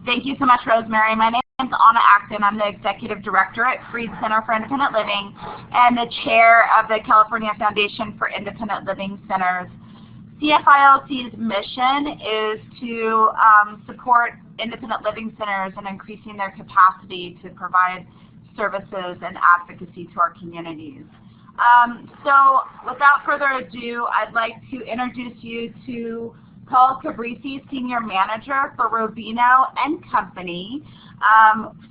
Thank you so much, Rosemary. My name is Anna Acton. I'm the Executive Director at Freed Center for Independent Living and the Chair of the California Foundation for Independent Living Centers. CFILC's mission is to support independent living centers in increasing their capacity to provide services and advocacy to our communities. So without further ado, I'd like to introduce you to Paul Calabrese, Senior Manager for Rubino Company.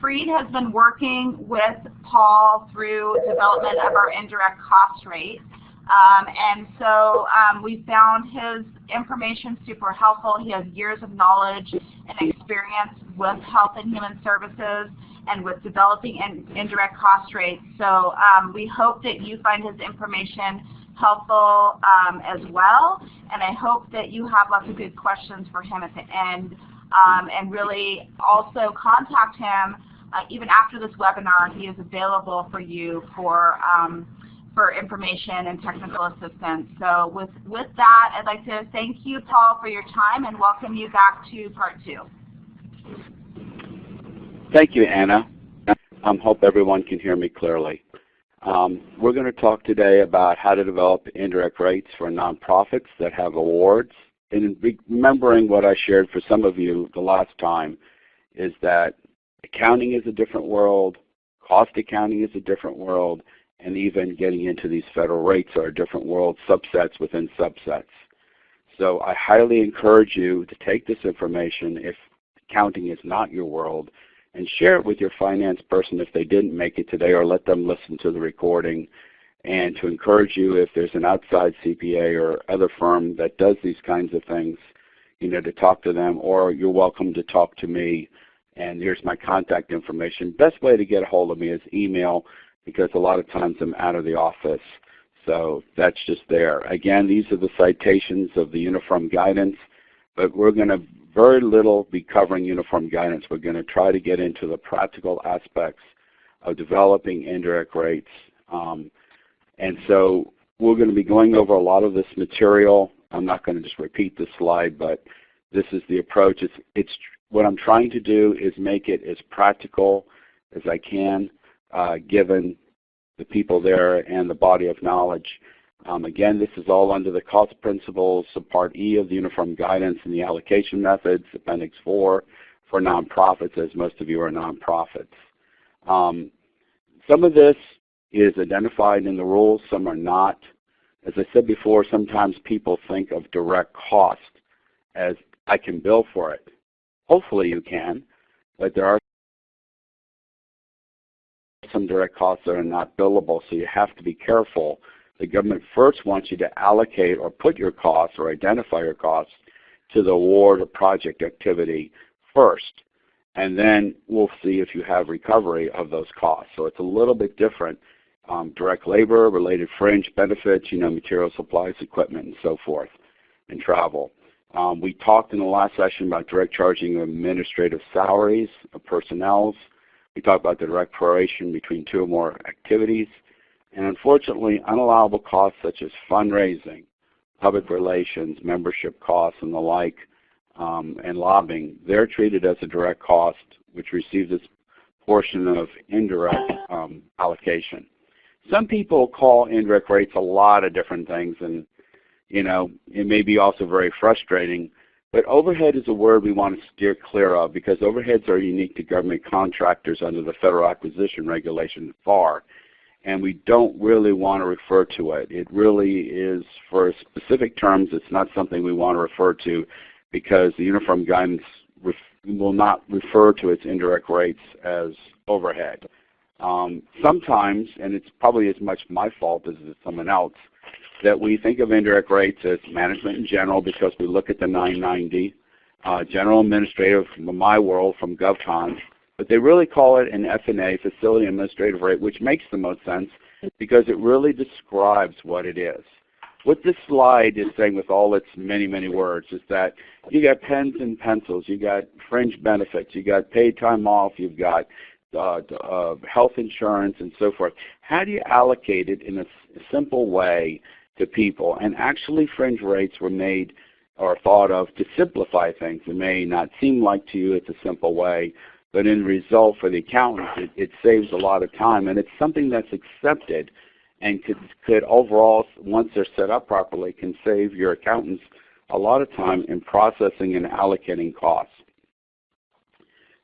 Freed has been working with Paul through development of our indirect cost rate. And so we found his information super helpful. He has years of knowledge and experience with health and human services and with developing indirect cost rates. So we hope that you find his information helpful as well, and I hope that you have lots of good questions for him at the end, and really also contact him even after this webinar. He is available for you for information and technical assistance. So with that, I'd like to thank you, Paul, for your time and welcome you back to part 2. Thank you, Anna. Hope everyone can hear me clearly. We're going to talk today about how to develop indirect rates for nonprofits that have awards. And remembering what I shared for some of you the last time is that accounting is a different world, cost accounting is a different world, and even getting into these federal rates are a different world, subsets within subsets. So I highly encourage you to take this information if accounting is not your world and share it with your finance person if they didn't make it today, or let them listen to the recording, and to encourage you if there's an outside CPA or other firm that does these kinds of things, to talk to them, or you're welcome to talk to me. And here's my contact information. Best way to get a hold of me is email, because a lot of times I'm out of the office. So that's just there. Again, these are the citations of the uniform guidance, but we're going to very little be covering uniform guidance. We're going to try to get into the practical aspects of developing indirect rates. And so we're going to be going over a lot of this material. I'm not going to just repeat this slide, but this is the approach. It's what I'm trying to do is make it as practical as I can, given the people there and the body of knowledge. Again, this is all under the cost principles of Part E of the Uniform Guidance and the allocation methods, Appendix 4, for nonprofits, as most of you are nonprofits. Some of this is identified in the rules, some are not. As I said before, sometimes people think of direct cost as I can bill for it. Hopefully you can, but there are some direct costs that are not billable, so you have to be careful. The government first wants you to allocate or put your costs or identify your costs to the award or project activity first, and then we'll see if you have recovery of those costs. So it's a little bit different. Direct labor, related fringe benefits, material, supplies, equipment, and so forth, and travel. We talked in the last session about direct charging of administrative salaries of personnel. We talked about the direct proration between 2 or more activities. And unfortunately, unallowable costs such as fundraising, public relations, membership costs, and the like, and lobbying, they're treated as a direct cost, which receives its portion of indirect allocation. Some people call indirect rates a lot of different things, and it may be also very frustrating. But overhead is a word we want to steer clear of, because overheads are unique to government contractors under the Federal Acquisition Regulation, FAR. And we don't really want to refer to it. It really is, for specific terms, it's not something we want to refer to, because the uniform guidance will not refer to its indirect rates as overhead. Sometimes, and it's probably as much my fault as it's someone else, that we think of indirect rates as management in general, because we look at the 990, general administrative from my world, from GovCon, but they really call it an F&A, facility administrative rate, which makes the most sense because it really describes what it is. What this slide is saying with all its many, many words is that you got pens and pencils, you got fringe benefits, you got paid time off, you've got health insurance and so forth. How do you allocate it in a simple way to people? And actually fringe rates were made or thought of to simplify things. It may not seem like to you it's a simple way, but in result for the accountants, it saves a lot of time, and it's something that's accepted and could overall, once they're set up properly, can save your accountants a lot of time in processing and allocating costs.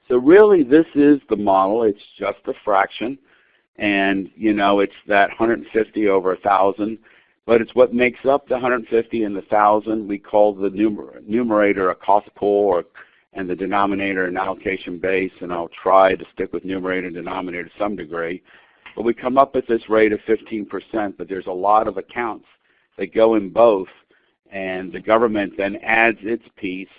So really this is the model. It's just a fraction, and it's that 150 over 1,000, but it's what makes up the 150 and the 1,000. We call the numerator a cost pool, and the denominator an allocation base, and I'll try to stick with numerator and denominator to some degree. But we come up with this rate of 15%, but there's a lot of accounts that go in both, and the government then adds its piece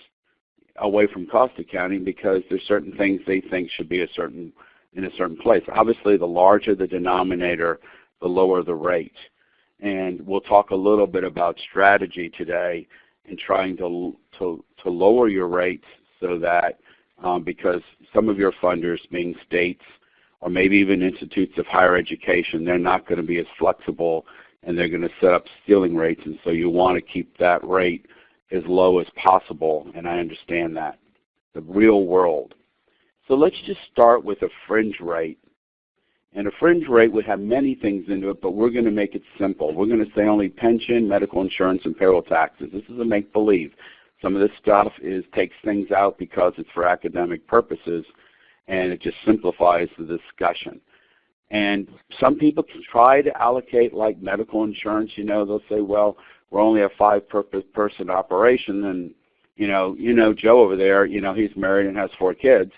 away from cost accounting because there's certain things they think should be in a certain place. Obviously, the larger the denominator, the lower the rate. And we'll talk a little bit about strategy today in trying to lower your rates so that because some of your funders, being states or maybe even institutes of higher education, they're not going to be as flexible, and they're going to set up ceiling rates, and so you want to keep that rate as low as possible, and I understand that. The real world. So let's just start with a fringe rate. And a fringe rate would have many things into it, but we're going to make it simple. We're going to say only pension, medical insurance, and payroll taxes. This is a make-believe. Some of this stuff takes things out because it's for academic purposes, and it just simplifies the discussion. And some people can try to allocate like medical insurance. They'll say, well, we're only a 5-person operation, and Joe over there, he's married and has 4 kids.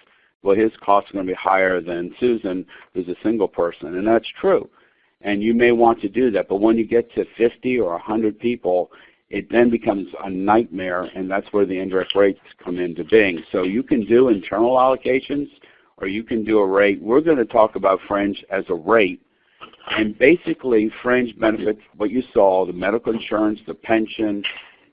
Well, his costs are going to be higher than Susan, who's a single person, and that's true. And you may want to do that, but when you get to 50 or 100 people, it then becomes a nightmare, and that's where the indirect rates come into being. So you can do internal allocations, or you can do a rate. We're going to talk about fringe as a rate. And basically, fringe benefits, what you saw, the medical insurance, the pension,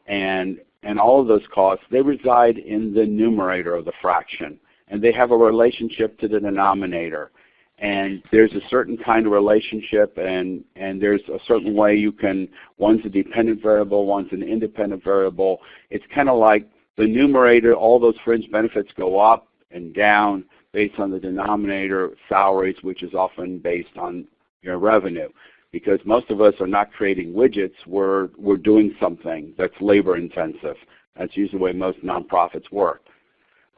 and all of those costs, they reside in the numerator of the fraction. And they have a relationship to the denominator. And there's a certain kind of relationship, and there's a certain way you can, one's a dependent variable, one's an independent variable. It's kind of like the numerator, all those fringe benefits go up and down based on the denominator, salaries, which is often based on your revenue. Because most of us are not creating widgets, we're doing something that's labor intensive. That's usually the way most nonprofits work.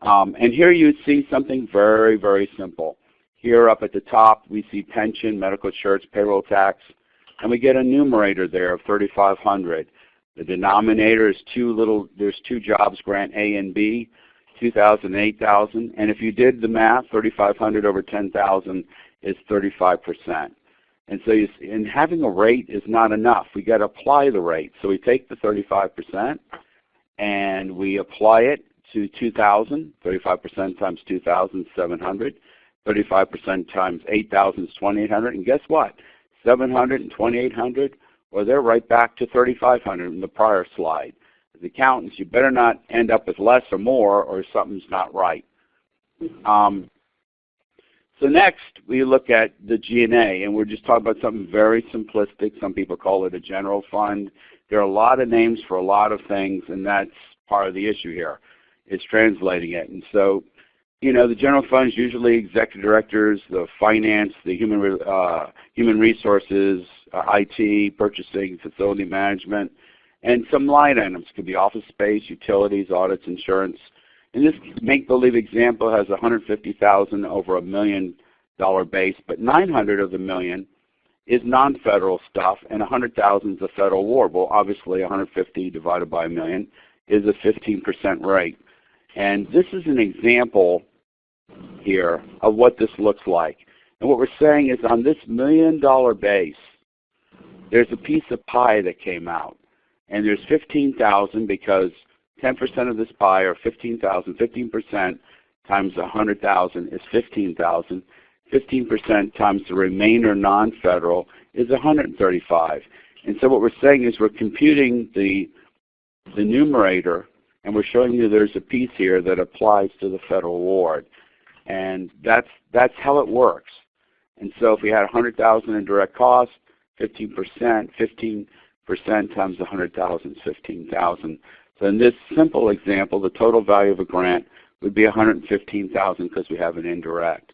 And here you see something very, very simple. Here up at the top, we see pension, medical insurance, payroll tax, and we get a numerator there of 3,500. The denominator is there's 2 jobs, grant A and B, 2,000 and 8,000. And if you did the math, 3,500 over 10,000 is 35%. And so and having a rate is not enough. We got to apply the rate. So we take the 35% and we apply it to 2,000. 35% times 2,000 is 700. 35% times 8,000 is 2,800. And guess what? 700 and 2,800, well, they're right back to 3,500 in the prior slide. As accountants, you better not end up with less or more, or something's not right. So next, we look at the G&A, and we're just talking about something very simplistic. Some people call it a general fund. There are a lot of names for a lot of things, and that's part of the issue here. It's translating it. And so, the general fund is usually executive directors, the finance, the human resources, IT, purchasing, facility management, and some line items. Could be office space, utilities, audits, insurance. And this make-believe example has $150,000 over $1 million base, but 900 of the million is non-federal stuff, and 100,000 is a federal award. Well, obviously, 150 divided by a million is a 15% rate. And this is an example here of what this looks like. And what we're saying is on this $1 million base, there's a piece of pie that came out. And there's 15,000 because 10% of this pie are 15,000. 15% times 100,000 is 15,000. 15% times the remainder non-federal is 135. And so what we're saying is we're computing the numerator, and we're showing you there's a piece here that applies to the federal award. And that's how it works. And so if we had 100,000 in direct costs, 15% times 100,000 is 15,000. So in this simple example, the total value of a grant would be $115,000 because we have an indirect.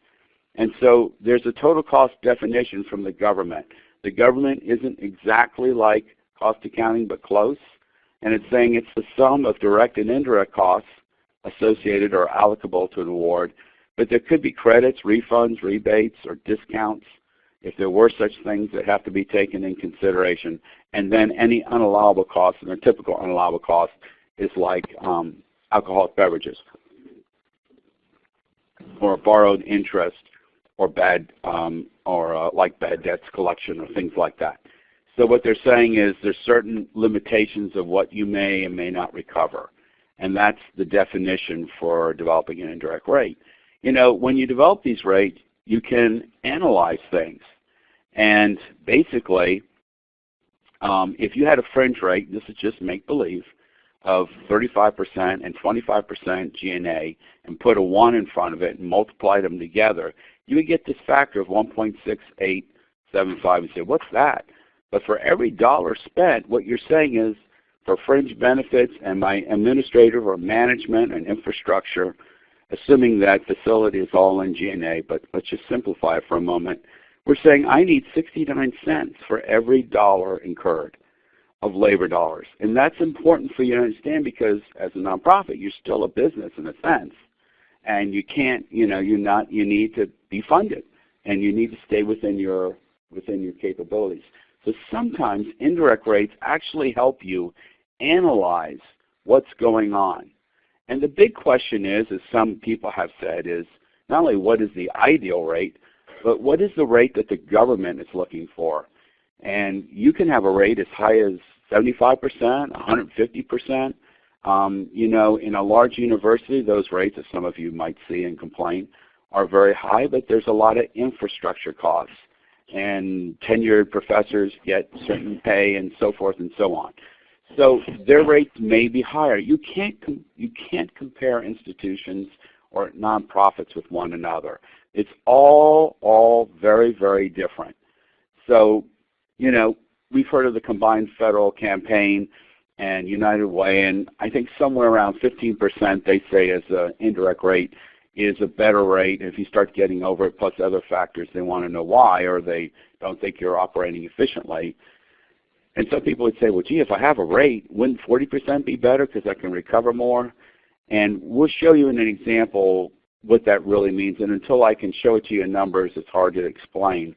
And so there's a total cost definition from the government. The government isn't exactly like cost accounting, but close. And it's saying it's the sum of direct and indirect costs associated or allocable to an award. But there could be credits, refunds, rebates, or discounts, if there were such things, that have to be taken in consideration. And then any unallowable costs, and a typical unallowable cost is like alcoholic beverages, or borrowed interest, or like bad debts collection, or things like that. So what they're saying is there's certain limitations of what you may and may not recover. And that's the definition for developing an indirect rate. You know, when you develop these rates, you can analyze things. And basically, if you had a fringe rate, this is just make-believe, of 35% and 25% G&A, and put a 1 in front of it and multiply them together, you would get this factor of 1.6875 and say, what's that? But for every dollar spent, what you're saying is, for fringe benefits and my administrative or management and infrastructure, assuming that facility is all in G&A, but let's just simplify it for a moment, we're saying I need 69 cents for every dollar incurred of labor dollars. And that's important for you to understand, because as a nonprofit, you're still a business in a sense. And you can't, you need to be funded, and you need to stay within your capabilities. So sometimes indirect rates actually help you analyze what's going on. And the big question is, as some people have said, is not only what is the ideal rate, but what is the rate that the government is looking for? And you can have a rate as high as 75%, 150%. In a large university, those rates, as some of you might see and complain, are very high, but there's a lot of infrastructure costs. And tenured professors get certain pay and so forth and so on. So their rates may be higher. You can't compare institutions or nonprofits with one another. It's all very, very different. So, we've heard of the combined federal campaign and United Way, and I think somewhere around 15% they say as an indirect rate is a better rate. If you start getting over it plus other factors, they want to know why, or they don't think you're operating efficiently. And some people would say, well, gee, if I have a rate, wouldn't 40% be better because I can recover more? And we'll show you in an example what that really means. And until I can show it to you in numbers, it's hard to explain.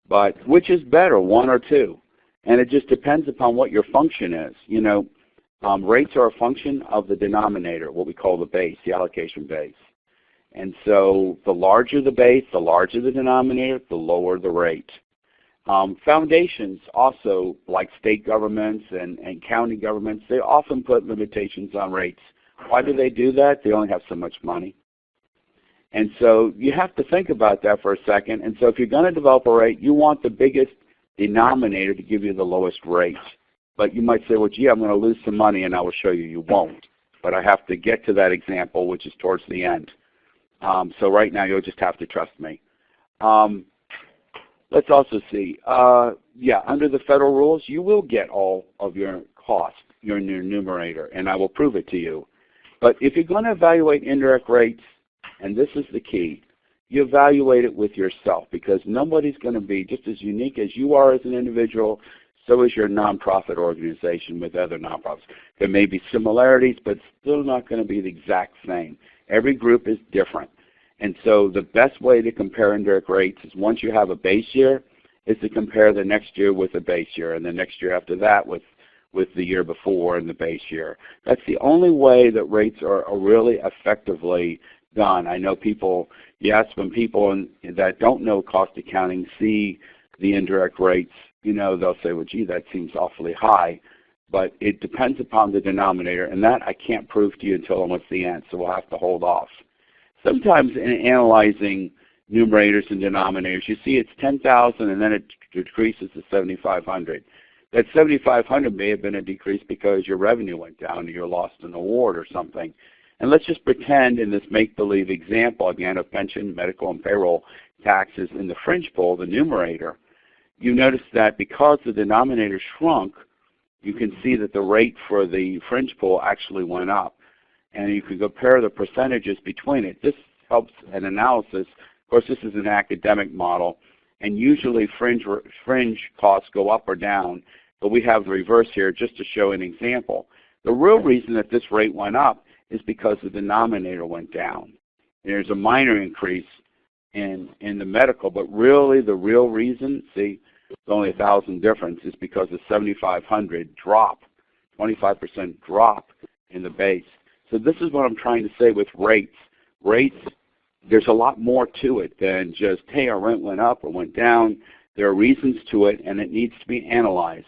But which is better, 1 or 2? And it just depends upon what your function is. Rates are a function of the denominator, what we call the base, the allocation base. And so the larger the base, the larger the denominator, the lower the rate. Foundations also, like state governments and county governments, they often put limitations on rates. Why do they do that? They only have so much money. And so you have to think about that for a second. And so if you're going to develop a rate, you want the biggest denominator to give you the lowest rate. But you might say, well, gee, I'm going to lose some money, and I will show you you won't. But I have to get to that example, which is towards the end. So right now, you'll just have to trust me. Let's also see. Under the federal rules, you will get all of your costs, your numerator, and I will prove it to you. But if you're going to evaluate indirect rates, and this is the key, you evaluate it with yourself, because nobody's going to be just as unique as you are as an individual. So is your nonprofit organization with other nonprofits. There may be similarities, but still not going to be the exact same. Every group is different. And so the best way to compare indirect rates is, once you have a base year, is to compare the next year with the base year, and the next year after that with the year before and the base year. That's the only way that rates are really effectively done. I know people, yes, when people that don't know cost accounting see the indirect rates, they'll say, well, gee, that seems awfully high. But it depends upon the denominator, and that I can't prove to you until almost the end, so we'll have to hold off. Sometimes in analyzing numerators and denominators, you see it's 10,000 and then it decreases to 7,500. That 7,500 may have been a decrease because your revenue went down or you lost an award or something. And let's just pretend in this make-believe example, again, of pension, medical, and payroll taxes in the fringe pool, the numerator, you notice that because the denominator shrunk, you can see that the rate for the fringe pool actually went up. And you can compare the percentages between it. This helps an analysis. Of course, this is an academic model, and usually fringe costs go up or down, but we have the reverse here just to show an example. The real reason that this rate went up is because the denominator went down. There's a minor increase in the medical, but really the real reason, see, it's only 1,000 difference, is because the 7,500 drop, 25% drop in the base. So this is what I'm trying to say with rates. Rates, there's a lot more to it than just, hey, our rent went up or went down. There are reasons to it, and it needs to be analyzed.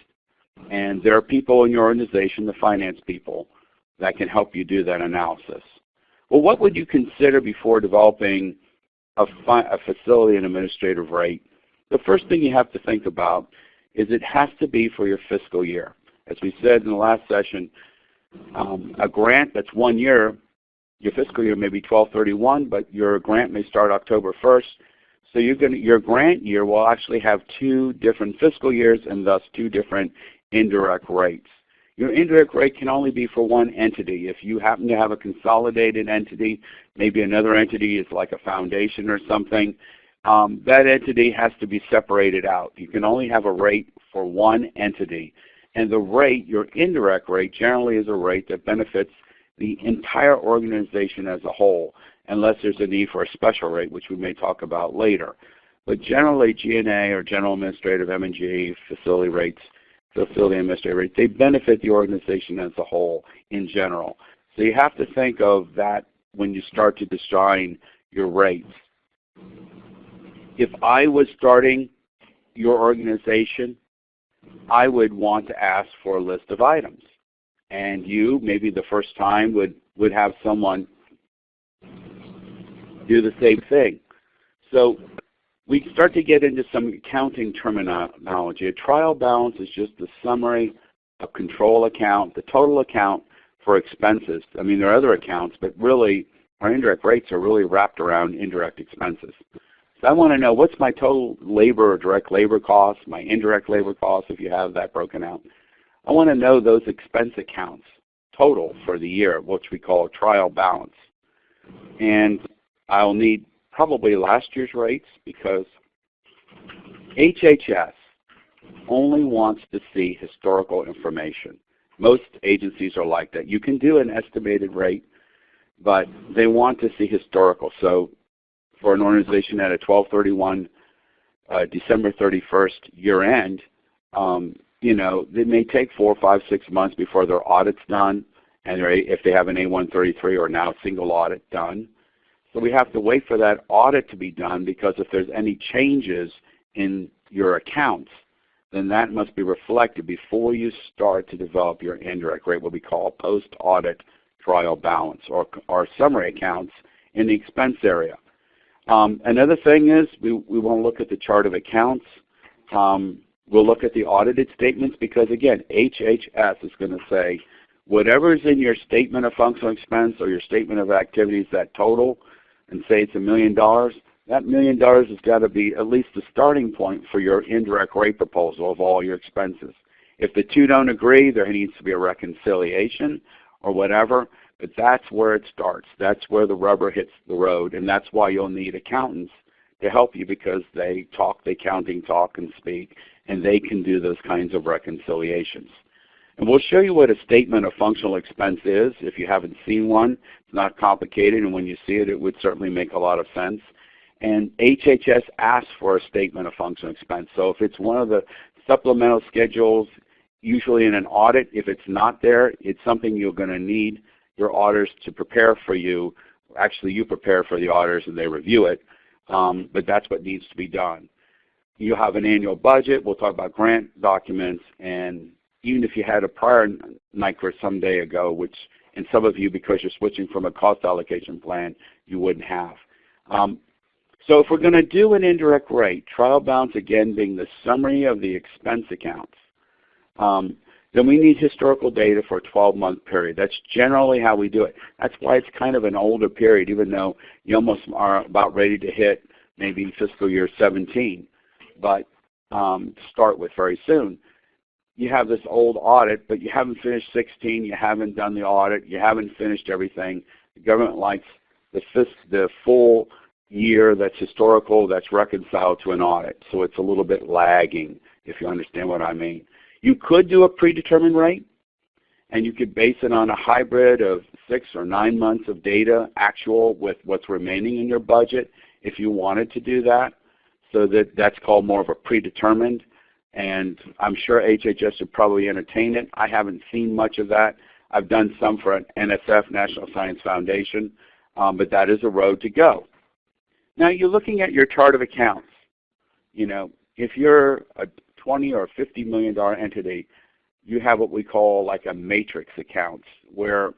And there are people in your organization, the finance people, that can help you do that analysis. Well, what would you consider before developing a facility and administrative rate? The first thing you have to think about is it has to be for your fiscal year. As we said in the last session, a grant that's 1 year, your fiscal year may be 12/31, but your grant may start October 1st. So your grant year will actually have 2 different fiscal years and thus 2 different indirect rates. Your indirect rate can only be for one entity. If you happen to have a consolidated entity, maybe another entity is like a foundation or something, that entity has to be separated out. You can only have a rate for one entity. And the rate, your indirect rate, generally is a rate that benefits the entire organization as a whole, unless there's a need for a special rate, which we may talk about later. But generally, G&A or general administrative, M&G, facility rates, facility administrative rates, they benefit the organization as a whole in general. So you have to think of that when you start to design your rates. If I was starting your organization, I would want to ask for a list of items. And you, maybe the first time, would have someone do the same thing. So we start to get into some accounting terminology. A trial balance is just the summary, a control account, the total account for expenses. I mean, there are other accounts, but really our indirect rates are really wrapped around indirect expenses. So I want to know what's my total labor or direct labor costs, my indirect labor costs if you have that broken out. I want to know those expense accounts total for the year, which we call a trial balance. And I'll need probably last year's rates because HHS only wants to see historical information. Most agencies are like that. You can do an estimated rate, but they want to see historical. So for an organization at a 12/31, December 31st year end, it may take 4, 5, 6 months before their audit's done, and if they have an A133 or now single audit done. So we have to wait for that audit to be done, because if there's any changes in your accounts, then that must be reflected before you start to develop your indirect rate, what we call post-audit trial balance, or summary accounts in the expense area. Another thing is we want to look at the chart of accounts. We'll look at the audited statements because, again, HHS is going to say whatever is in your statement of functional expense or your statement of activities, that total, and say it's $1 million, that $1 million has got to be at least the starting point for your indirect rate proposal of all your expenses. If the two don't agree, there needs to be a reconciliation or whatever, but that's where it starts. That's where the rubber hits the road, and that's why you'll need accountants to help you, because they talk the accounting talk and speak, and they can do those kinds of reconciliations. And we'll show you what a statement of functional expense is. If you haven't seen one, it's not complicated, and when you see it, it would certainly make a lot of sense. And HHS asks for a statement of functional expense. So if it's one of the supplemental schedules, usually in an audit, if it's not there, it's something you're going to need your auditors to prepare for you. Actually, you prepare for the auditors and they review it, but that's what needs to be done. You have an annual budget. We'll talk about grant documents, and even if you had a prior NICRA some day ago, which in some of you, because you're switching from a cost allocation plan, you wouldn't have. So if we're going to do an indirect rate, trial balance again being the summary of the expense accounts, then we need historical data for a 12-month period. That's generally how we do it. That's why it's kind of an older period, even though you almost are about ready to hit maybe fiscal year 17, but to start with very soon. you have this old audit, but you haven't finished 16, you haven't done the audit, you haven't finished everything. The government likes the full year that's historical, that's reconciled to an audit. So it's a little bit lagging, if you understand what I mean. You could do a predetermined rate, and you could base it on a hybrid of 6 or 9 months of data actual with what's remaining in your budget if you wanted to do that. So that's called more of a predetermined. And I'm sure HHS would probably entertain it. I haven't seen much of that. I've done some for an NSF, National Science Foundation, but that is a road to go. Now you're looking at your chart of accounts. You know, if you're a $20 or $50 million entity, you have what we call like a matrix accounts, where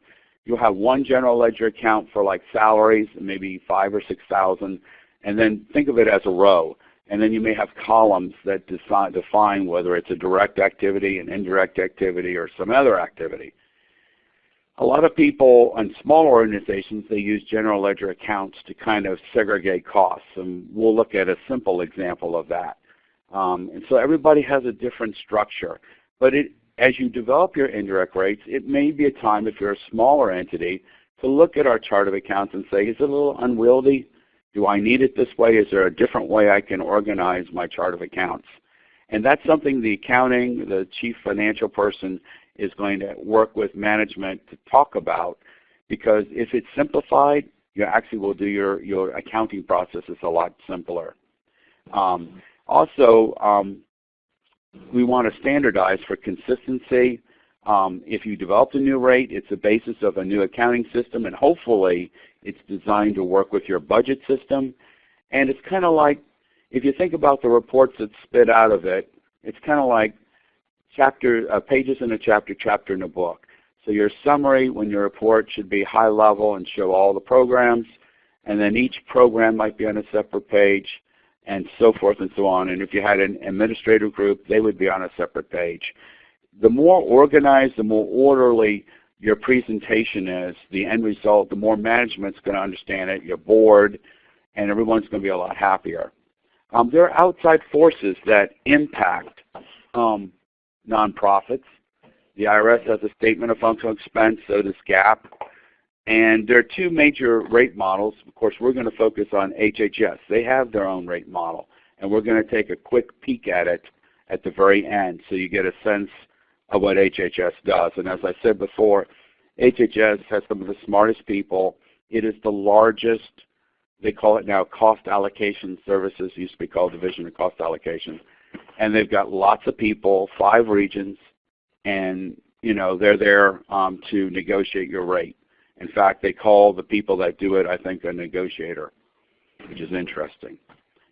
you'll have one general ledger account for like salaries, maybe 5,000 or 6,000, and then think of it as a row. And then you may have columns that define whether it's a direct activity, an indirect activity, or some other activity. A lot of people in small organizations, they use general ledger accounts to kind of segregate costs, and we'll look at a simple example of that. And so everybody has a different structure. But as you develop your indirect rates, it may be a time, if you're a smaller entity, to look at our chart of accounts and say, is it a little unwieldy? Do I need it this way? Is there a different way I can organize my chart of accounts? And that's something the accounting, the chief financial person is going to work with management to talk about, because if it's simplified, you actually will do your accounting processes a lot simpler. We want to standardize for consistency. If you developed a new rate, it's the basis of a new accounting system, and hopefully it's designed to work with your budget system. And it's kind of like, if you think about the reports that spit out of it, it's kind of like pages in a chapter in a book. So your summary when your report should be high level and show all the programs, and then each program might be on a separate page, and so forth and so on. And if you had an administrative group, they would be on a separate page. The more organized, the more orderly your presentation is, the end result, the more management's going to understand it, your board, and everyone's going to be a lot happier. There are outside forces that impact nonprofits. The IRS has a statement of functional expense, so does GAAP. And there are two major rate models. Of course, we're going to focus on HHS. They have their own rate model, and we're going to take a quick peek at it at the very end so you get a sense of what HHS does. And as I said before, HHS has some of the smartest people. It is the largest, they call it now Cost Allocation Services, used to be called Division of Cost Allocation. And they've got lots of people, 5 regions, and they're there to negotiate your rate. In fact, they call the people that do it, I think, a negotiator, which is interesting.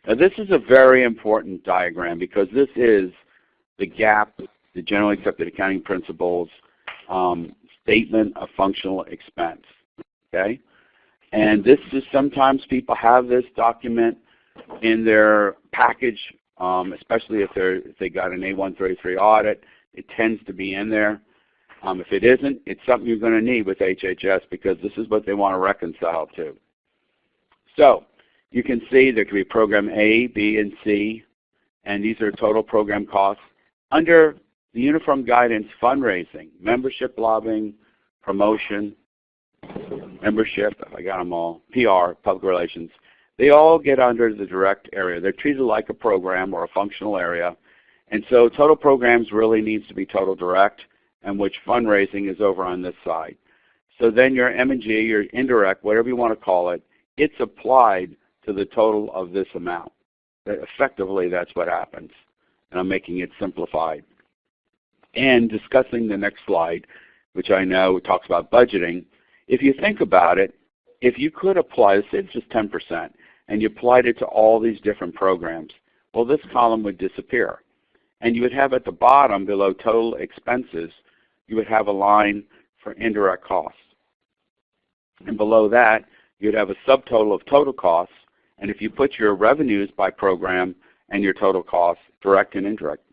Now this is a very important diagram because this is the GAAP, the Generally Accepted Accounting Principles statement of functional expense. Okay? And this is, sometimes people have this document in their package, especially if they got an A133 audit. It tends to be in there. If it isn't, it's something you're going to need with HHS because this is what they want to reconcile to. So you can see there could be program A, B, and C, and these are total program costs. Under the Uniform Guidance fundraising, membership, lobbying, promotion, membership, I got them all, PR, public relations, they all get under the direct area. They're treated like a program or a functional area. And so total programs really needs to be total direct, and which fundraising is over on this side. So then your M&G, your indirect, whatever you want to call it, it's applied to the total of this amount. Effectively, that's what happens. And I'm making it simplified. And discussing the next slide, which I know talks about budgeting, if you think about it, if you could apply, let's say it's just 10%, and you applied it to all these different programs, well, this column would disappear. And you would have at the bottom, below total expenses, you would have a line for indirect costs. And below that, you'd have a subtotal of total costs. And if you put your revenues by program and your total costs, direct and indirect,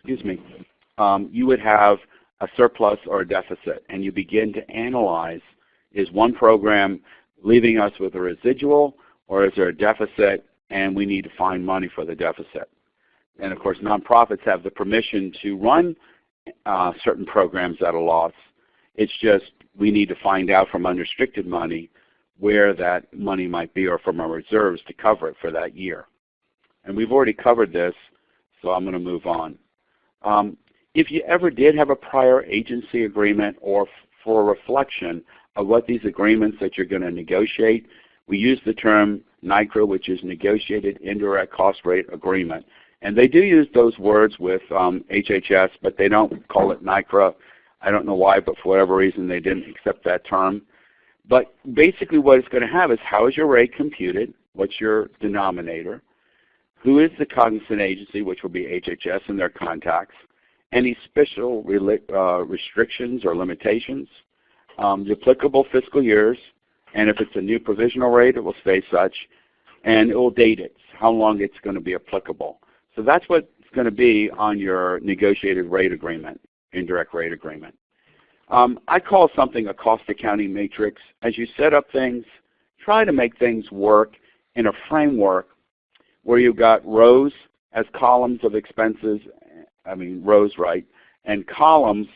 you would have a surplus or a deficit. And you begin to analyze, is one program leaving us with a residual, or is there a deficit and we need to find money for the deficit? And of course, nonprofits have the permission to run certain programs at a loss. It's just we need to find out from unrestricted money where that money might be, or from our reserves to cover it for that year. And we've already covered this, so I'm going to move on. If you ever did have a prior agency agreement, or for a reflection of what these agreements that you're going to negotiate, we use the term NICRA, which is Negotiated Indirect Cost Rate Agreement. And they do use those words with HHS, but they don't call it NICRA. I don't know why, but for whatever reason they didn't accept that term. But basically what it's going to have is, how is your rate computed? What's your denominator? Who is the cognizant agency, which will be HHS and their contacts? Any special restrictions or limitations? The applicable fiscal years, and if it's a new provisional rate, it will stay such, and it will date it, how long it's going to be applicable. So that's what's going to be on your negotiated rate agreement, indirect rate agreement. I call something a cost accounting matrix. As you set up things, try to make things work in a framework where you've got rows as columns of expenses, rows, right, and columns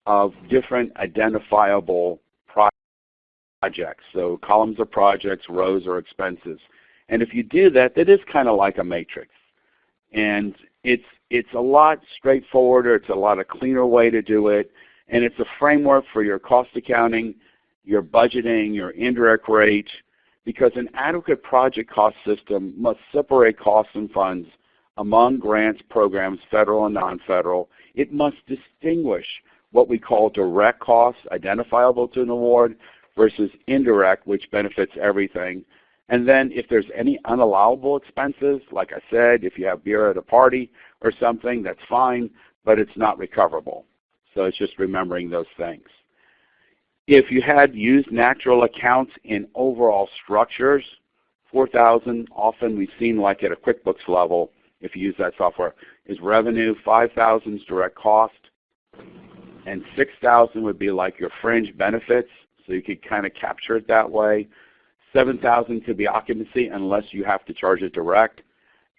of different identifiable projects. So columns are projects, rows are expenses. And if you do that, that is kind of like a matrix. And it's a lot straightforwarder, it's a lot of cleaner way to do it, and it's a framework for your cost accounting, your budgeting, your indirect rate, because an adequate project cost system must separate costs and funds among grants, programs, federal and non-federal. It must distinguish what we call direct costs, identifiable to an award, versus indirect, which benefits everything. And then if there's any unallowable expenses, like I said, if you have beer at a party or something, that's fine, but it's not recoverable. So it's just remembering those things. If you had used natural accounts in overall structures, 4,000, often we've seen like at a QuickBooks level, if you use that software, is revenue, 5,000 is direct cost, and 6,000 would be like your fringe benefits, so you could kind of capture it that way. 7,000 could be occupancy unless you have to charge it direct.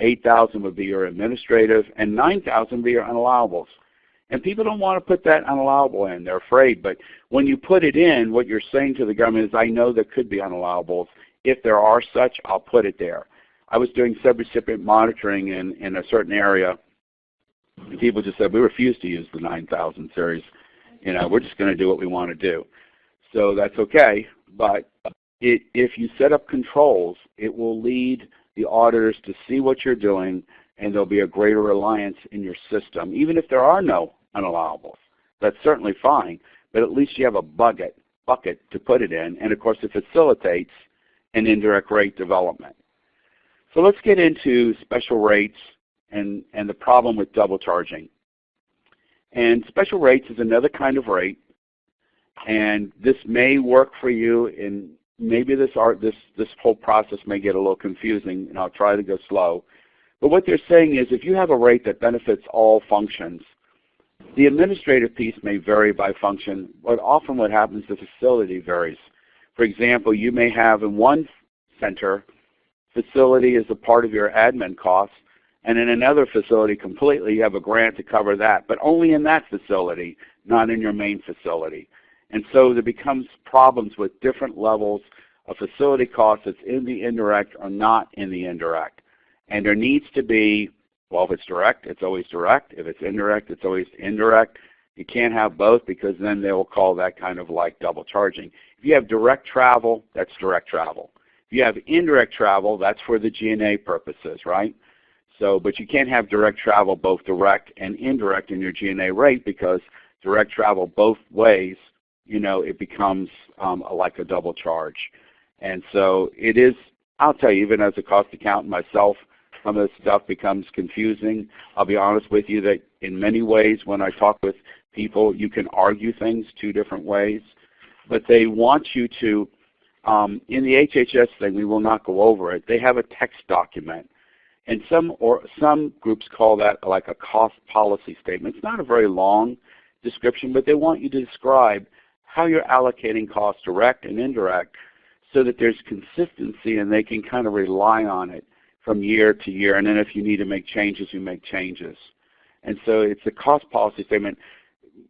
8,000 would be your administrative, and 9,000 would be your unallowables. And people don't want to put that unallowable in. They're afraid. But when you put it in, what you're saying to the government is, I know there could be unallowables. If there are such, I'll put it there. I was doing sub-recipient monitoring in a certain area, and people just said, we refuse to use the 9,000 series. We're just going to do what we want to do. So that's okay. But if you set up controls, it will lead the auditors to see what you're doing, and there'll be a greater reliance in your system, even if there are no unallowables. That's certainly fine, but at least you have a bucket to put it in, and of course it facilitates an indirect rate development. So let's get into special rates and the problem with double charging. And special rates is another kind of rate, and this may work for you, and maybe this whole process may get a little confusing, and I'll try to go slow. But what they're saying is, if you have a rate that benefits all functions, the administrative piece may vary by function, but often what happens, the facility varies. For example, you may have in one center, facility is a part of your admin costs, and in another facility completely you have a grant to cover that, but only in that facility, not in your main facility. And so there becomes problems with different levels of facility costs that's in the indirect or not in the indirect. And there needs to be, well, if it's direct, it's always direct. If it's indirect, it's always indirect. You can't have both, because then they will call that kind of like double charging. If you have direct travel, that's direct travel. If you have indirect travel, that's for the G&A purposes, right? So, but you can't have direct travel, both direct and indirect in your G&A rate, because direct travel both ways, it becomes like a double charge. And so it is, I'll tell you, even as a cost accountant myself, some of this stuff becomes confusing. I'll be honest with you that in many ways when I talk with people, you can argue things two different ways. But they want you to, in the HHS thing, we will not go over it, they have a text document. And some groups call that like a cost policy statement. It's not a very long description, but they want you to describe how you're allocating costs, direct and indirect, so that there's consistency and they can kind of rely on it from year to year. And then if you need to make changes, you make changes. And so it's a cost policy statement.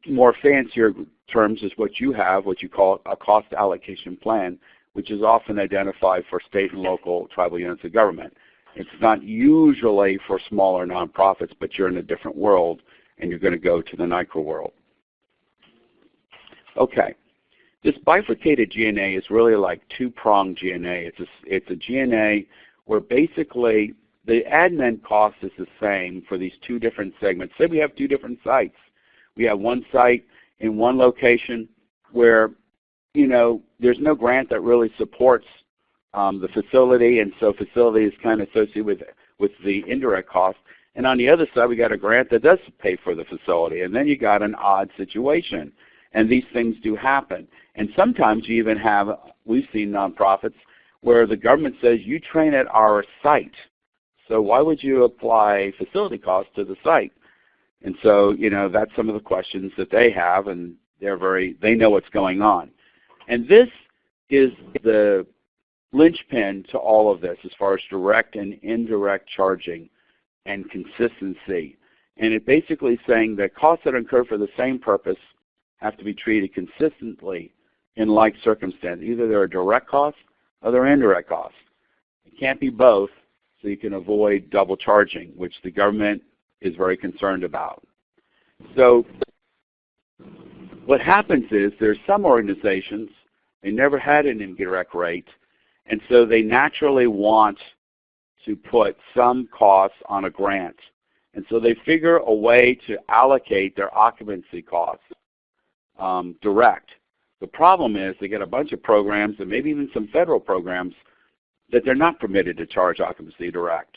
more fancier terms is what you have, what you call a cost allocation plan, which is often identified for state and local tribal units of government. It's not usually for smaller nonprofits, but you're in a different world, and you're going to go to the NICRA world. Okay. This bifurcated G&A is really like two-pronged G&A. It's a G&A where basically the admin cost is the same for these two different segments. Say we have two different sites. We have one site in one location where, there's no grant that really supports the facility, and so facility is kind of associated with the indirect cost. And on the other side, we got a grant that does pay for the facility, and then you got an odd situation. And these things do happen. And sometimes you even have, we've seen nonprofits where the government says, you train at our site, so why would you apply facility costs to the site? And so, that's some of the questions that they have, and they know what's going on. And this is the linchpin to all of this as far as direct and indirect charging and consistency. And it basically is saying that costs that incur for the same purpose have to be treated consistently in like circumstance. Either they're a direct cost or they're indirect costs. It can't be both, so you can avoid double charging, which the government is very concerned about. So what happens is there's some organizations, they never had an indirect rate, and so they naturally want to put some costs on a grant. And so they figure a way to allocate their occupancy costs direct. The problem is they get a bunch of programs, and maybe even some federal programs, that they're not permitted to charge occupancy direct.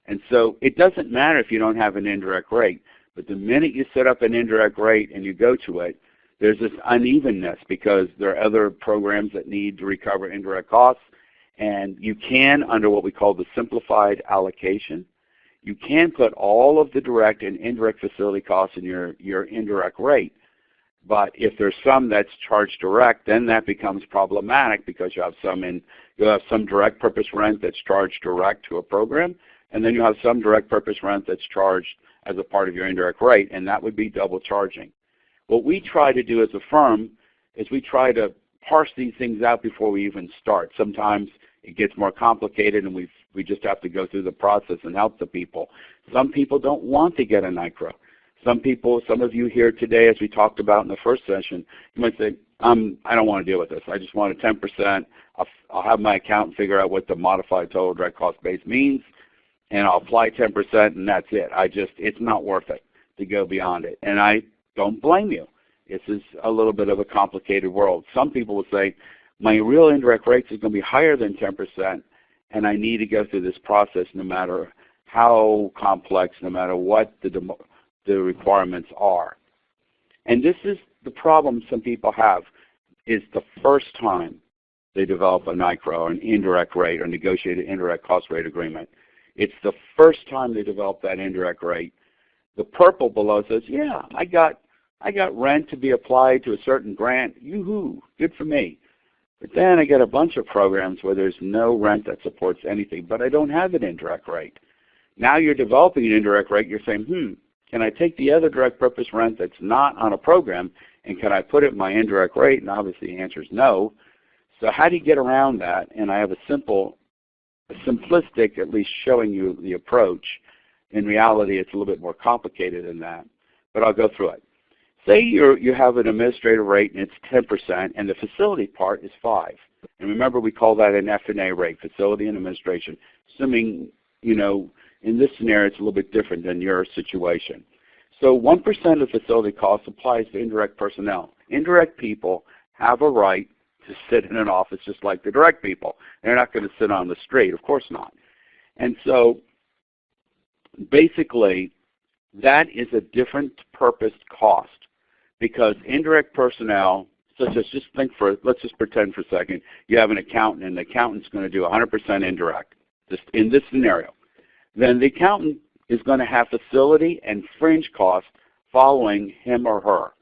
And so it doesn't matter if you don't have an indirect rate, but the minute you set up an indirect rate and you go to it, there's this unevenness because there are other programs that need to recover indirect costs, and you can, under what we call the simplified allocation, you can put all of the direct and indirect facility costs in your indirect rate. But if there's some that's charged direct, then that becomes problematic because you have some direct purpose rent that's charged direct to a program, and then you have some direct purpose rent that's charged as a part of your indirect rate, and that would be double charging. What we try to do as a firm is we try to parse these things out before we even start. Sometimes it gets more complicated, and we just have to go through the process and help the people. Some people don't want to get a NICRA. Some of you here today, as we talked about in the first session, you might say, I don't want to deal with this. I just want a 10%. I'll have my accountant figure out what the modified total direct cost base means, and I'll apply 10%, and that's it. It's not worth it to go beyond it. And I don't blame you. This is a little bit of a complicated world. Some people will say, my real indirect rates is going to be higher than 10%, and I need to go through this process no matter how complex, no matter what the requirements are. And this is the problem some people have, is the first time they develop a NICRA or an indirect rate or negotiated indirect cost rate agreement. It's the first time they develop that indirect rate. The purple below says, yeah, I got rent to be applied to a certain grant. Yoo-hoo, good for me. But then I get a bunch of programs where there's no rent that supports anything, but I don't have an indirect rate. Now you're developing an indirect rate, you're saying, can I take the other direct purpose rent that's not on a program, and can I put it in my indirect rate? And obviously the answer is no. So how do you get around that? And I have a simplistic, at least showing you the approach. In reality, it's a little bit more complicated than that, but I'll go through it. Say you have an administrative rate and it's 10%, and the facility part is 5%. And remember, we call that an F&A rate, facility and administration, assuming, in this scenario, it's a little bit different than your situation. So 1% of facility costs applies to indirect personnel. Indirect people have a right to sit in an office just like the direct people. They're not going to sit on the street, of course not. And so basically, that is a different purposed cost because indirect personnel, such as let's just pretend for a second, you have an accountant and the accountant's going to do 100% indirect, just in this scenario. Then the accountant is going to have facility and fringe costs following him or her.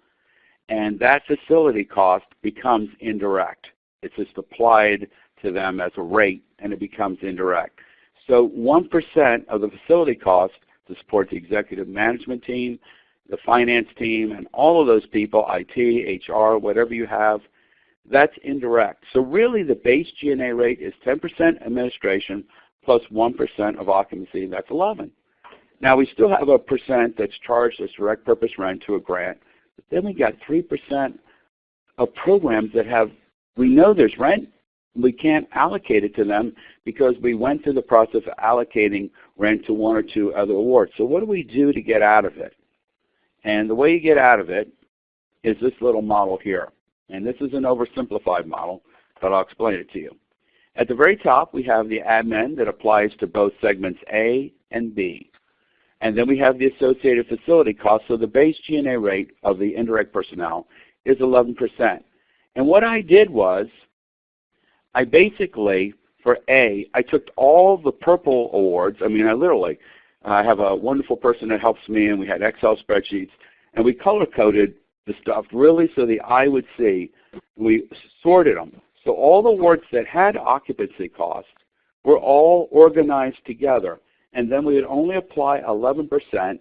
And that facility cost becomes indirect. It's just applied to them as a rate, and it becomes indirect. So 1% of the facility cost to support the executive management team, the finance team, and all of those people, IT, HR, whatever you have, that's indirect. So really the base G&A rate is 10% administration plus 1% of occupancy, that's 11. Now we still have a percent that's charged as direct purpose rent to a grant, but then we got 3% of programs that have, we know there's rent, we can't allocate it to them because we went through the process of allocating rent to one or two other awards. So what do we do to get out of it? And the way you get out of it is this little model here. And this is an oversimplified model, but I'll explain it to you. At the very top, we have the admin that applies to both segments A and B. And then we have the associated facility costs, so the base G&A rate of the indirect personnel is 11%. And what I did was, I basically, for A, I took all the purple awards. I mean, I have a wonderful person that helps me, and we had Excel spreadsheets, and we color-coded the stuff really so the eye would see. We sorted them. So all the awards that had occupancy costs were all organized together, and then we would only apply 11%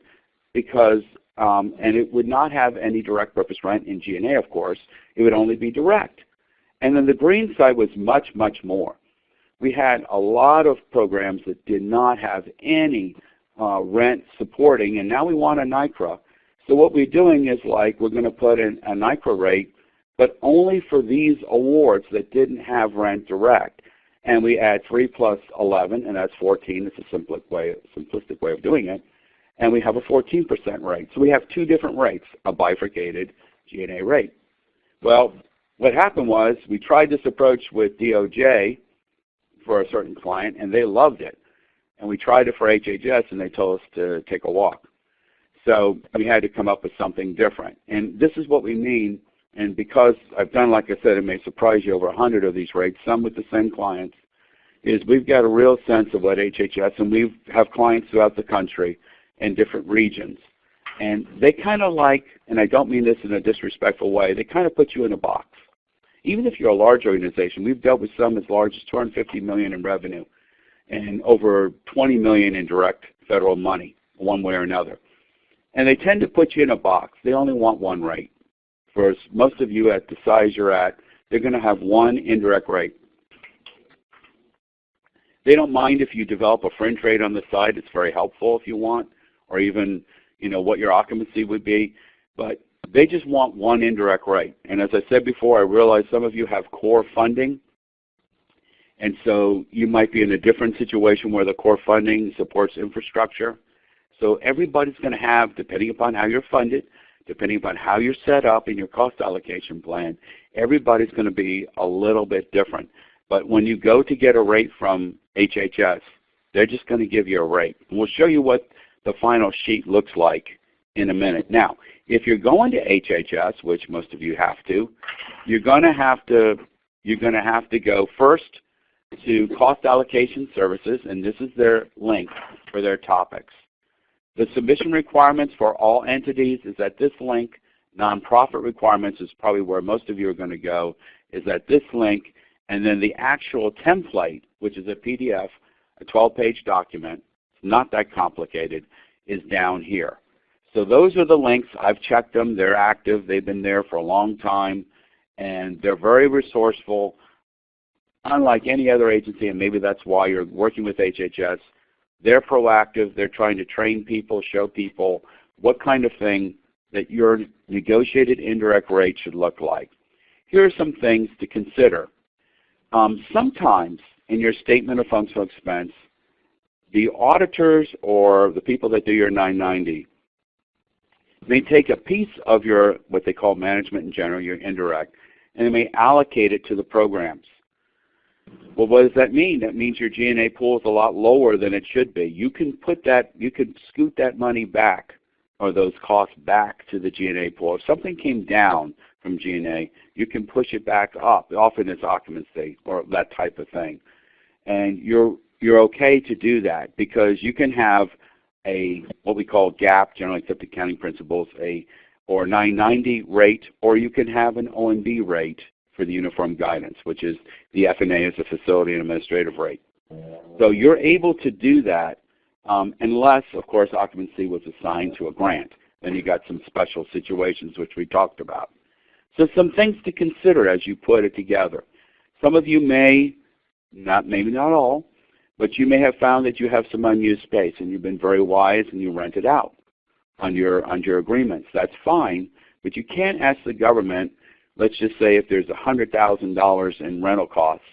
because, and it would not have any direct purpose rent in G&A, of course. It would only be direct. And then the green side was much, much more. We had a lot of programs that did not have any rent supporting, and now we want a NICRA. So what we're doing is like we're going to put in a NICRA rate, but only for these awards that didn't have rent direct. And we add 3 plus 11, and that's 14. It's a simplistic way of doing it. And we have a 14% rate. So we have two different rates, a bifurcated G&A rate. Well, what happened was we tried this approach with DOJ for a certain client, and they loved it. And we tried it for HHS, and they told us to take a walk. So we had to come up with something different. And this is what we mean. And because I've done, like I said, it may surprise you, over 100 of these rates, some with the same clients, is we've got a real sense of what HHS, and we have clients throughout the country in different regions. And they kind of like, and I don't mean this in a disrespectful way, they kind of put you in a box. Even if you're a large organization, we've dealt with some as large as $250 million in revenue and over $20 million in direct federal money, one way or another. And they tend to put you in a box. They only want one rate. For most of you at the size you're at, they're going to have one indirect rate. They don't mind if you develop a fringe rate on the side. It's very helpful if you want, or even what your occupancy would be. But they just want one indirect rate. And as I said before, I realize some of you have core funding. And so you might be in a different situation where the core funding supports infrastructure. So everybody's going to have, depending upon how you're funded, depending upon how you're set up in your cost allocation plan, everybody's going to be a little bit different. But when you go to get a rate from HHS, they're just going to give you a rate. And we'll show you what the final sheet looks like in a minute. Now, if you're going to HHS, which most of you have to, you're going to have to go first to cost allocation services, and this is their link for their topics. The submission requirements for all entities is at this link. Nonprofit requirements is probably where most of you are going to go, is at this link. And then the actual template, which is a PDF, a 12-page document, it's not that complicated, is down here. So those are the links. I've checked them. They're active. They've been there for a long time. And they're very resourceful. Unlike any other agency, and maybe that's why you're working with HHS, they're proactive. They're trying to train people, show people what kind of thing that your negotiated indirect rate should look like. Here are some things to consider. Sometimes in your statement of functional expense, the auditors or the people that do your 990 may take a piece of your, what they call management in general, your indirect, and they may allocate it to the programs. Well, what does that mean? That means your G&A pool is a lot lower than it should be. You can put that, you can scoot that money back, or those costs back to the G&A pool. If something came down from G&A, you can push it back up. Often it's occupancy or that type of thing. And you're okay to do that because you can have a, what we call GAAP, generally accepted accounting principles, or 990 rate, or you can have an OMB rate for the uniform guidance, which is the F&A is a facility and administrative rate. So you're able to do that unless, of course, occupancy was assigned to a grant. Then you got some special situations which we talked about. So some things to consider as you put it together. Some of you may, maybe not all, but you may have found that you have some unused space and you've been very wise and you rent it out on your agreements. That's fine, but you can't ask the government, let's just say if there's $100,000 in rental costs,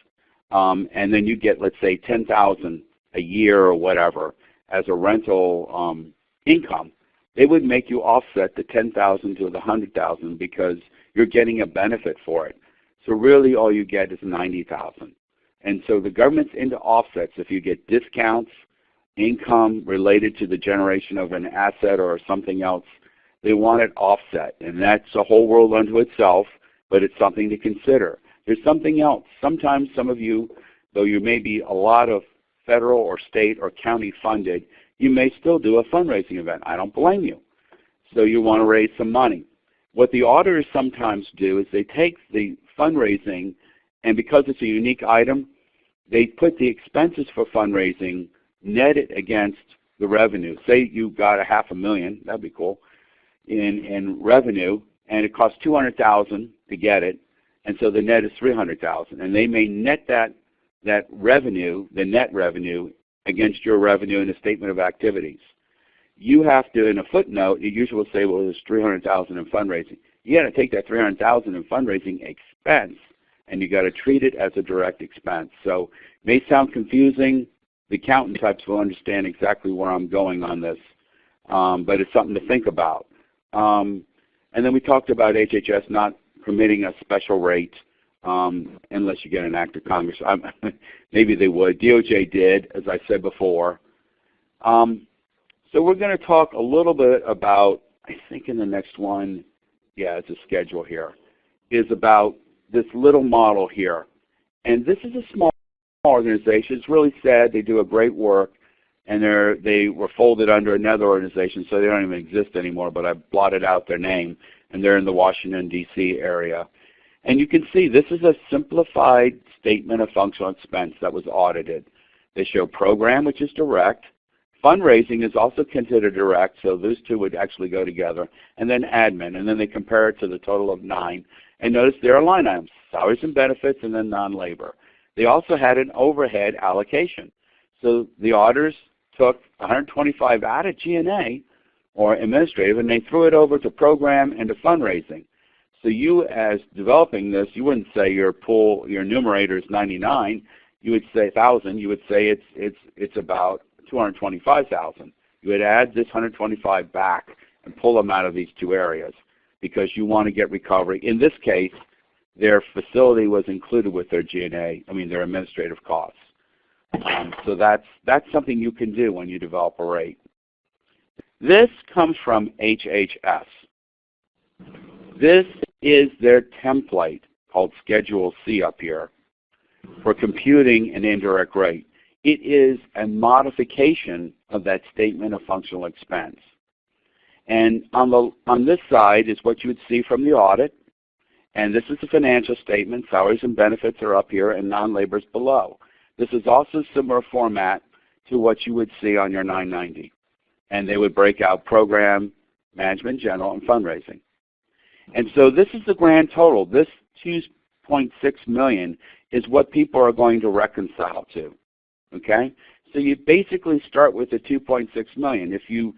and then you get, let's say, $10,000 a year or whatever as a rental income. They would make you offset the $10,000 to the $100,000 because you're getting a benefit for it. So really all you get is $90,000. And so the government's into offsets. If you get discounts, income related to the generation of an asset or something else, they want it offset. And that's a whole world unto itself, but it's something to consider. There's something else. Sometimes some of you, though you may be a lot of federal or state or county funded, you may still do a fundraising event. I don't blame you. So you want to raise some money. What the auditors sometimes do is they take the fundraising, and because it's a unique item, they put the expenses for fundraising netted against the revenue. Say you got $500,000, that'd be cool, in revenue, and it costs $200,000 to get it, and so the net is $300,000. And they may net that revenue, the net revenue, against your revenue in a statement of activities. You have to, in a footnote, you usually will say, well, there's $300,000 in fundraising. You got to take that $300,000 in fundraising expense, and you got to treat it as a direct expense. So it may sound confusing. The accountant types will understand exactly where I'm going on this, but it's something to think about. And then we talked about HHS not permitting a special rate unless you get an act of Congress. Maybe they would. DOJ did, as I said before. So we're going to talk a little bit about, I think in the next one, yeah, it's a schedule here, is about this little model here. And this is a small organization. It's really sad. They do a great work, and they were folded under another organization, so they don't even exist anymore, but I blotted out their name, and they're in the Washington, D.C. area. And you can see this is a simplified statement of functional expense that was audited. They show program, which is direct. Fundraising is also considered direct, so those two would actually go together. And then admin, and then they compare it to the total of 9. And notice there are line items, salaries and benefits, and then non-labor. They also had an overhead allocation. So the auditors took 125 out of G&A, or administrative, and they threw it over to program and to fundraising. So you, as developing this, you wouldn't say your numerator is 99. You would say 1,000. You would say it's about 225,000. You would add this 125 back and pull them out of these two areas because you want to get recovery. In this case, their facility was included with their G&A, their administrative costs. So that's something you can do when you develop a rate. This comes from HHS. This is their template called Schedule C up here for computing an indirect rate. It is a modification of that statement of functional expense. And on this side is what you would see from the audit. And this is the financial statement. Salaries and benefits are up here and non-labor is below. This is also similar format to what you would see on your 990. And they would break out program, management, general, and fundraising. And so this is the grand total. This $2.6 million is what people are going to reconcile to. Okay? So you basically start with the $2.6 million. If you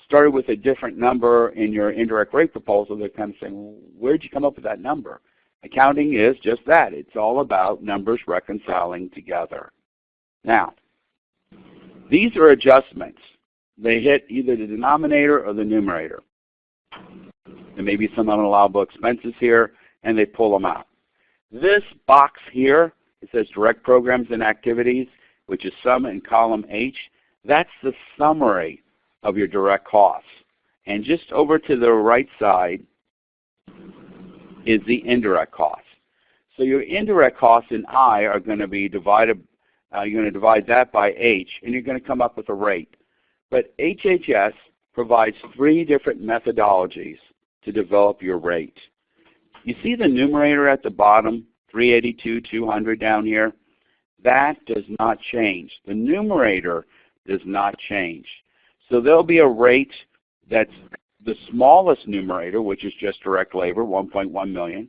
started with a different number in your indirect rate proposal, they're kind of saying, well, where'd you come up with that number? Accounting is just that. It's all about numbers reconciling together. Now, these are adjustments. They hit either the denominator or the numerator. There may be some unallowable expenses here, and they pull them out. This box here, it says direct programs and activities, which is sum in column H. That's the summary of your direct costs. And just over to the right side is the indirect costs. So your indirect costs in I are going to be divided, you're going to divide that by H, and you're going to come up with a rate. But HHS provides 3 different methodologies to develop your rate. You see the numerator at the bottom, 382, 200 down here? That does not change. The numerator does not change. So there'll be a rate that's the smallest numerator, which is just direct labor, 1.1 million,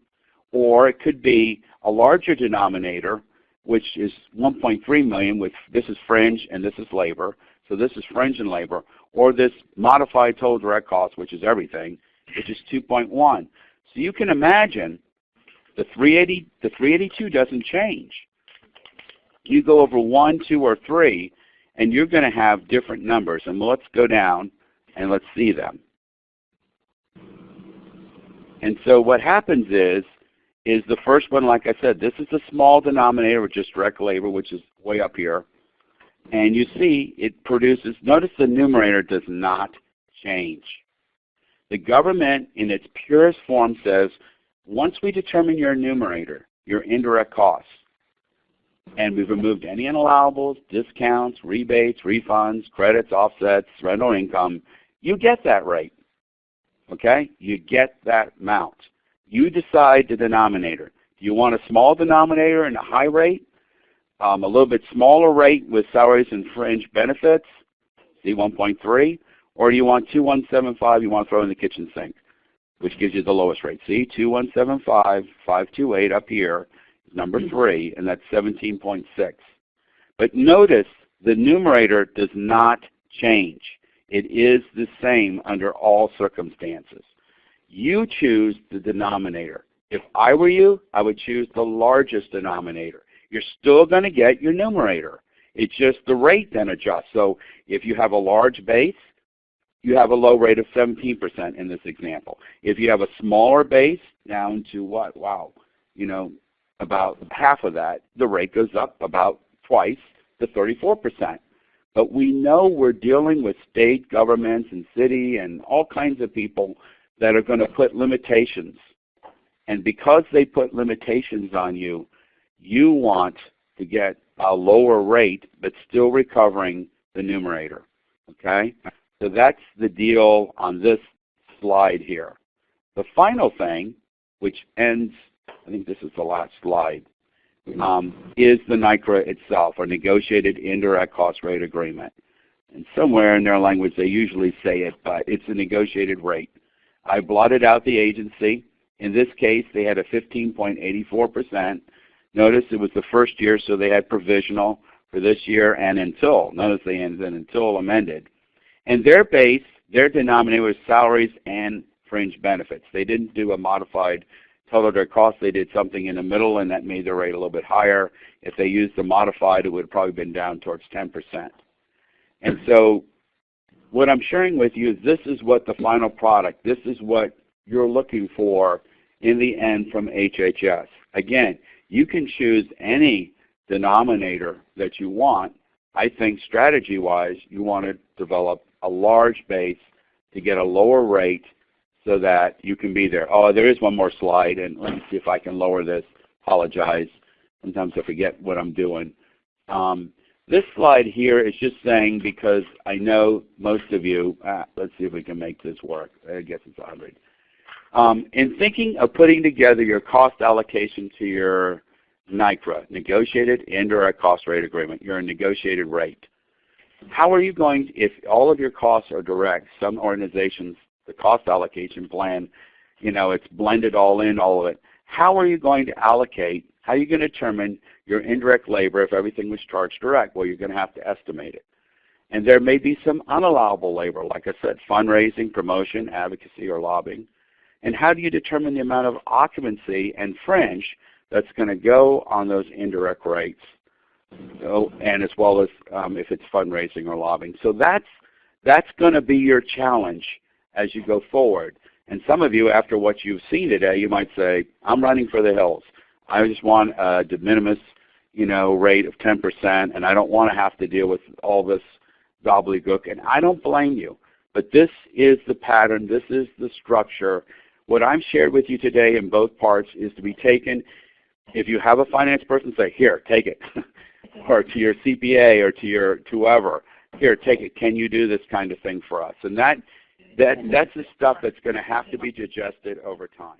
or it could be a larger denominator, which is 1.3 million, with this is fringe and this is labor, so this is fringe and labor, or this modified total direct cost, which is everything, which is 2.1. So you can imagine the 382 doesn't change. You go over 1, 2, or 3, and you're going to have different numbers. And let's go down and let's see them. And so what happens is the first one, like I said, this is a small denominator with just direct labor, which is way up here. And you see it produces, notice the numerator does not change. The government in its purest form says, once we determine your numerator, your indirect costs, and we've removed any unallowables, discounts, rebates, refunds, credits, offsets, rental income, you get that rate. Okay? You get that amount. You decide the denominator. Do you want a small denominator and a high rate? A little bit smaller rate with salaries and fringe benefits, see 1.3, or do you want 2175 you want to throw in the kitchen sink, which gives you the lowest rate. See, 2175, 528 up here is number 3, and that's 17.6. But notice the numerator does not change. It is the same under all circumstances. You choose the denominator. If I were you, I would choose the largest denominator. You're still going to get your numerator. It's just the rate then adjusts. So if you have a large base, you have a low rate of 17% in this example. If you have a smaller base, down to what? Wow, about half of that, the rate goes up about twice to 34%. But we know we're dealing with state governments and city and all kinds of people that are going to put limitations. And because they put limitations on you, you want to get a lower rate but still recovering the numerator. Okay? So that's the deal on this slide here. The final thing, which ends, I think this is the last slide, is the NICRA itself, or Negotiated Indirect Cost Rate Agreement. And somewhere in their language they usually say it, but it's a negotiated rate. I blotted out the agency. In this case, they had a 15.84%. Notice it was the first year, so they had provisional for this year and until. Notice they ended until amended. And their base, their denominator was salaries and fringe benefits. They didn't do a modified total direct cost. They did something in the middle, and that made the rate a little bit higher. If they used the modified, it would have probably been down towards 10%. And so what I'm sharing with you is this is what the final product, this is what you're looking for in the end from HHS. Again, you can choose any denominator that you want. I think strategy-wise, you want to develop a large base to get a lower rate so that you can be there. Oh, there is one more slide, and let me see if I can lower this. Apologize. Sometimes I forget what I'm doing. This slide here is just saying, because I know most of you, let's see if we can make this work. I guess it's 100. In thinking of putting together your cost allocation to your NICRA, Negotiated Indirect Cost Rate Agreement, your negotiated rate, how are you going to, if all of your costs are direct, some organizations, the cost allocation plan, it's blended all in, all of it, how are you going to allocate, how are you going to determine your indirect labor if everything was charged direct? Well, you're going to have to estimate it. And there may be some unallowable labor, like I said, fundraising, promotion, advocacy, or lobbying. And how do you determine the amount of occupancy and fringe that's going to go on those indirect rates, and as well as if it's fundraising or lobbying. So that's going to be your challenge as you go forward. And some of you, after what you've seen today, you might say, I'm running for the hills. I just want a de minimis rate of 10%, and I don't want to have to deal with all this gobbledygook. And I don't blame you. But this is the pattern. This is the structure. What I'm shared with you today in both parts is to be taken. If you have a finance person, say, here, take it. Or to your CPA or to whoever, here, take it. Can you do this kind of thing for us? And that's the stuff that's going to have to be digested over time.